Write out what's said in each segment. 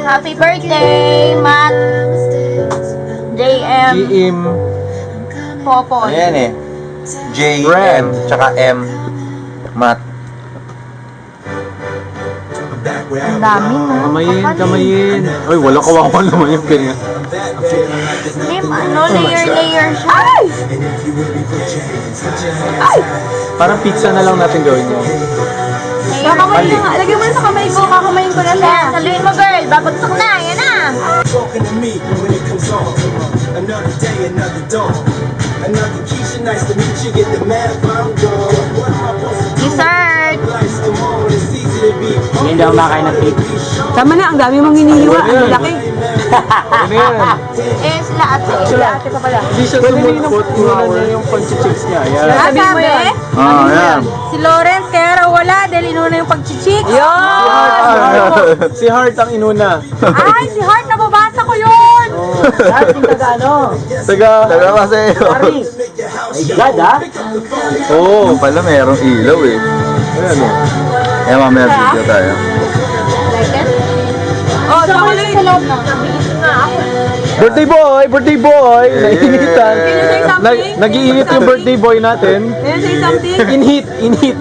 Happy birthday, Matt. JM. GM. Popoy. Ayan eh. J-M, tsaka M. Matt. Ang dami na. Kamayin. Ay, wala kawawa naman yung pin nga. Lim, layer siya. Ay! Parang pizza na lang natin gawin yun. Kakamayin nga. Lagyan mo na sa kamay ko. Kakamayin ko na siya. Saluhin mo, girl. Babagsak na. Yan na. Dessert. Hindi ako makain ng cake. Tama na, ang dami mong hinihiwa. Ang laki. Ano yan? Eh, sila ate. Sila ate pa pala. Hindi siya sumulpot. Iwanan niya yung panchichicks niya. Ayan. Sabi mo yun. Ah, ayan. Si Lawrence kaya raw wala dahil inuna yung pagchichik. Si Heart ang inuna. Ay, si Heart, nababasa ko yun. Lahat yung taga ano? Taga kasi. Sorry. My God, ha? Oo, pala merong ilaw eh. Ayan o. Kaya mamaya video tayo. Oh, sa ulit. Birthday boy! Birthday boy! Yeah. Nainitan. Can you say something? Nag-iinit yung birthday boy natin. Can you say something? Inhit.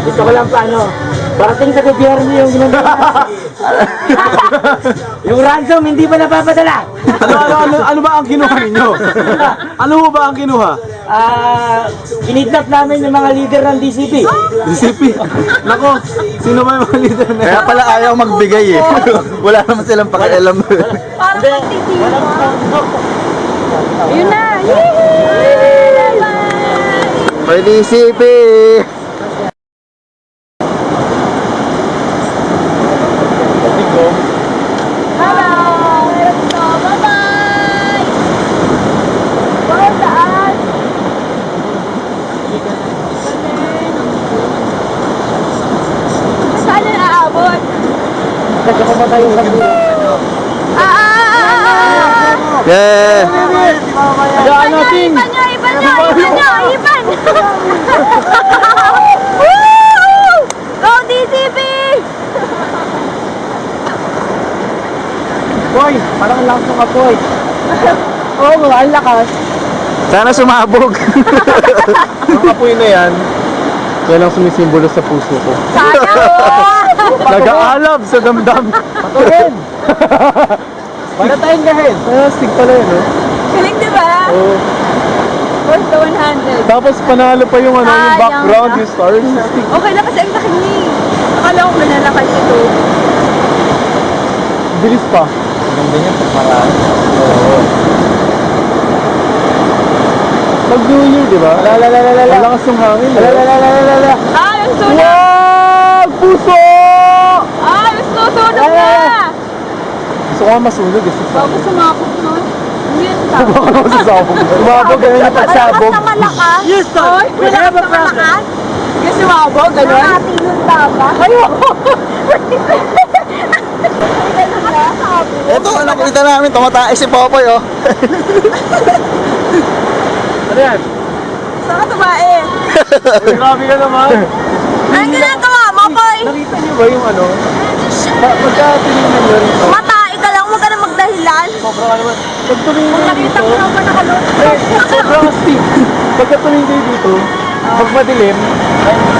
Gusto ko lang paano. Parating sa gobyerno yung ginagawa. Yung ransom, hindi pa napapadala. Ano ba ang kinuha ninyo? Ano mo ba ang kinuha? Kinidnap namin yung mga leader ng DCP. DCP. Nako, sino ba yung mga leader na Kaya pala ayaw magbigay eh. Wala naman silang pakialam. Parang nagtitiyo. Yun na. Pwede DCP! Hello. Let's go. Bye-bye. Bye, saan? Saan na aabot? Kasi kumatay yung sabi. Yeah! Gaan natin! Ipan nyo! Woo! Go DCP! Boy, parang lang ng apoy. Oo, ang lakas. Sana sumabog. Ang apoy na yan, yan ang sumisimbolo sa puso ko. Sana Nag-aalab sa damdam. Patuloy. Para tayong gahin. Astig pala yun, no? Galing, di ba? Oo. Worth the 100. Tapos panalo pa yung ano, yung Sayang background, na. yung stars. Astig. Okay na kasi ang laki niya eh. Akala ko malalakad ito. Bilis pa. Ganda niya, parang. Oo. Pag New Year, di ba? Ang lakas ng hangin. eh. Ah, yung sunog! Wag! Puso! Ah, yung susunog na! Gusto ko nga masunog. Gusto ko. Bago sumakot nun. Yun sa. Baka naman sasabog. Sumabog ganun yung pagsabog. Malakas na malakas. Yes, sir! Malakas na malakas. Yung sumabog, gano'n? Nakati yung taba. Ayoko! Ito, nakita namin, tumatae si Popoy oh. Ano yan? Saan ka tumae? Uy, grabe ka naman. Anong ginagawa mo, Koy? Nakita niyo ba yung ano? Pagka tinignan niyo rito, Matae ka lang, huwag ka na magdahilan. sobra ka naman. Pag tumingin kayo Nakita dito, ko naman nakalot. sobrang astig. Pagka tumingin kayo dito, pag madilim,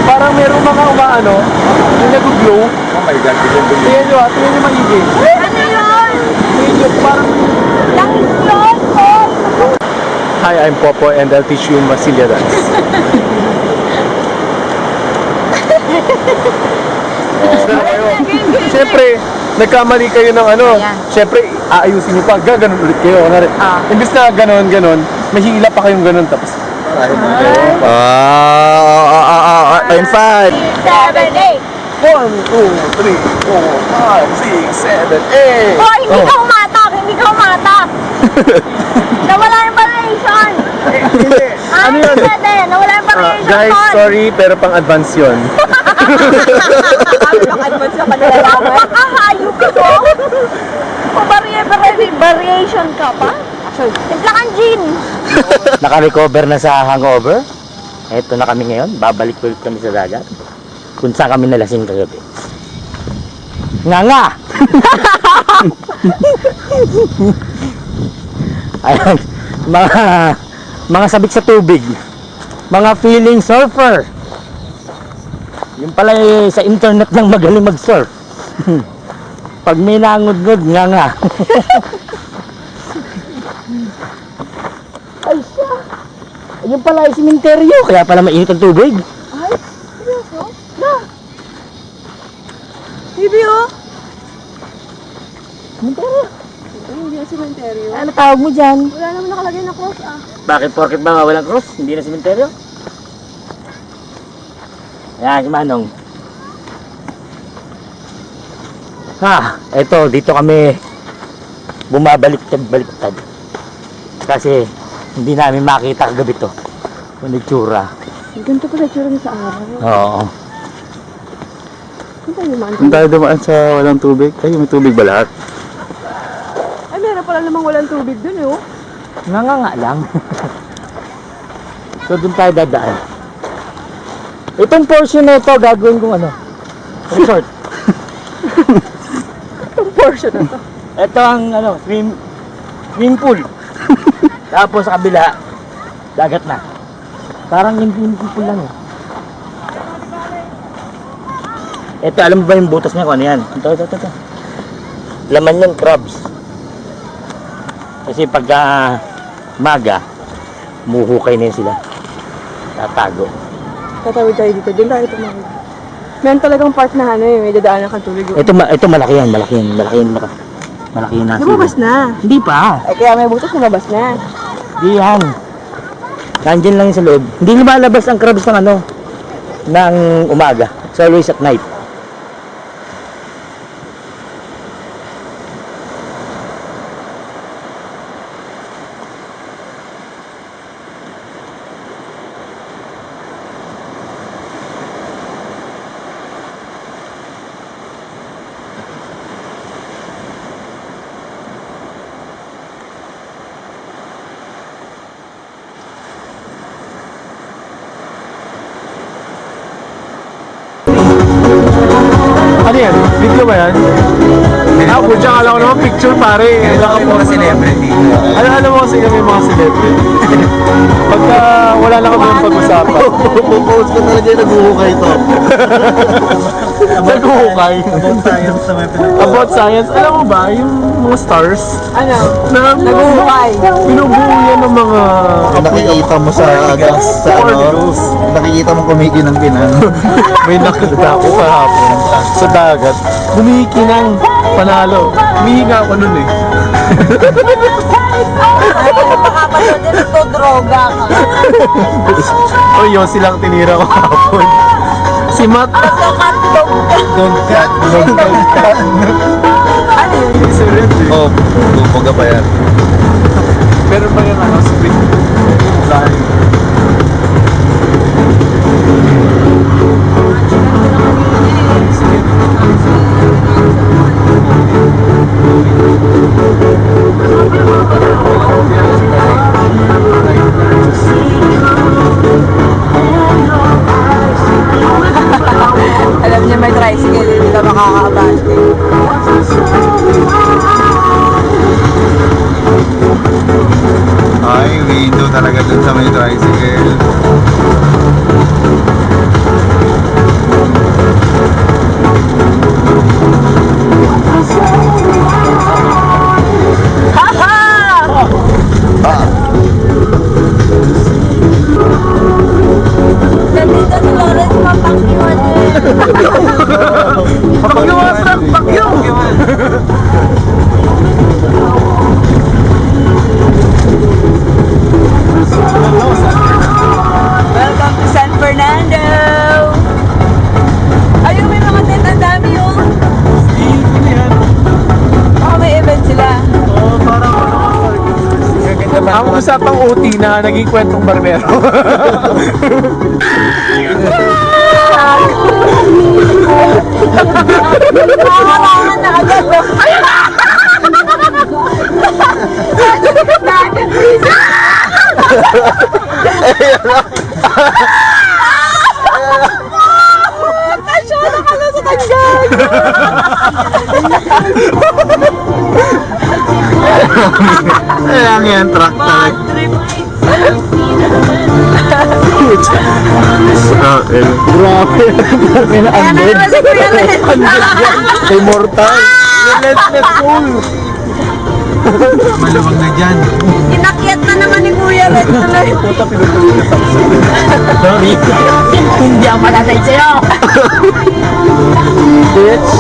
parang merong mga umaano, yung nag-glow. Oh my God, Tingnan niyo maigi. Ano yun? Tingnan niyo, parang... Langis yun, Koy! Hi, I'm Popo and I'll teach you Masilya dance. Siyempre, nagkamali kayo ng ano. Siyempre, aayusin niyo pa. Gaganon ulit kayo. Imbis na ganon, may hila pa kayong ganon. Tapos, in 5. 7, 8. 1, 2, 3, 4, 5, 6, 7, 8. Oh, hindi ka umatak. Hindi ka umatak. Nawala yung variation. Ano yun? Pwede. Nawala yung variation. Guys, Ton. sorry, pero pang advance yun. Advance ka pa nalalaman. Napakahayop ko. Kung variation ka pa? Timpla kang gin. Naka-recover na sa hangover. Eto na kami ngayon. Babalik ulit kami sa dagat. Kung saan kami nalasing kagabi. Nga. Ayan, mga sabik sa tubig. Mga feeling surfer. Yung pala sa internet lang magaling mag-surf. Pag may nangod-ngod, nga. Ay siya. Yung pala ay simenteryo, kaya pala mainit ang tubig. Ay, seryoso? Na! Bibi, oh! Simenteryo. Ay, hindi na sementeryo. Ano tawag mo dyan? Wala naman nakalagay na cross, ah. Bakit porket ba walang cross? Hindi na simenteryo? Ayan, si Manong. Eto, dito kami bumabaliktad-baliktad. Kasi hindi namin makita kagabi to. Kung itsura. Ganito pala tsura niya sa araw. Oo. Saan tayo naman? Kung tayo dumaan sa walang tubig, ay may tubig ba lahat? Ay, meron pala namang walang tubig dun, oh. Nga lang. So, doon tayo dadaan. Itong portion na ito, gagawin kong ano? Resort. Itong portion na to. Ito ang ano, swimming pool. Tapos sa kabila, dagat na. Parang yung swimming pool lang eh. Ito, alam mo ba yung butas niya kung ano yan? Ito. Laman yan, crabs. Kasi pagka maga, muhukay na yun sila. Tatago. Tatawid tayo dito. Doon tayo tumawid. Meron talagang part na ano eh. May dadaanan kang tubig. Ito malaki yan. Malaki yan nasa. Lumabas na. Hindi pa. Ay, kaya may butas lumabas na. Di yan. Nandyan lang yung sa loob. Hindi lumalabas ang crabs ng ano, ng umaga. It's always at night. Ano yan? Video ba yan? Kutya, kala ko naman picture pare. Kailangan mo mga celebrity. Alam mo kasi kami mga celebrity. Pagka wala na kami yung pag-usapan. Pupost ko talaga yung naguhukay ito. Naghuhukay. About science na may pinag- About science. Alam mo ba, yung mga stars Ano? na Naguhukay. binubuo yan ng mga Nakikita mo sa ano, nakikita mo kumikinang-kinang. may nakita ko kahapon sa dagat. Humihiki ng panalo. Humihinga ako nun eh. Ay, makapanood din ito, droga ka. O yun, silang tinira ko kahapon. Si Matt. Katlog. Don't cut, don't cut. Ano yun? Si Red eh. Oh, bubuga pa yan. Pero pa yung ano, spring line. Alam niya may tricycle, hindi ka makakaabante. Ay, window talaga dun sa may tricycle. Nandito si Lawrence Mapangkiwan eh. Pag-iwasan! Pag-iw! Welcome to San Fernando! Ayun, may mga tent, ang dami yun. Baka may event sila. Ang usapang OT na naging kwentong barbero. Nakakangan na agad. Tasyo, nakala sa tangga! Ayan yan, truck Bad talaga. trip. Grabe. Ayan na naman si Kuya Ren. Immortal. Relentless soul. Maluwag na dyan. Inakyat na naman ni Kuya Red tuloy. Puta, pinutuloy na Sorry. Hindi ako matatay sa'yo. bitch.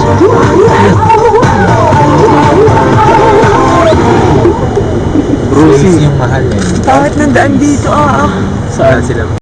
Rusi yung mahal eh. Bakit nandaan dito ah? Saan sila?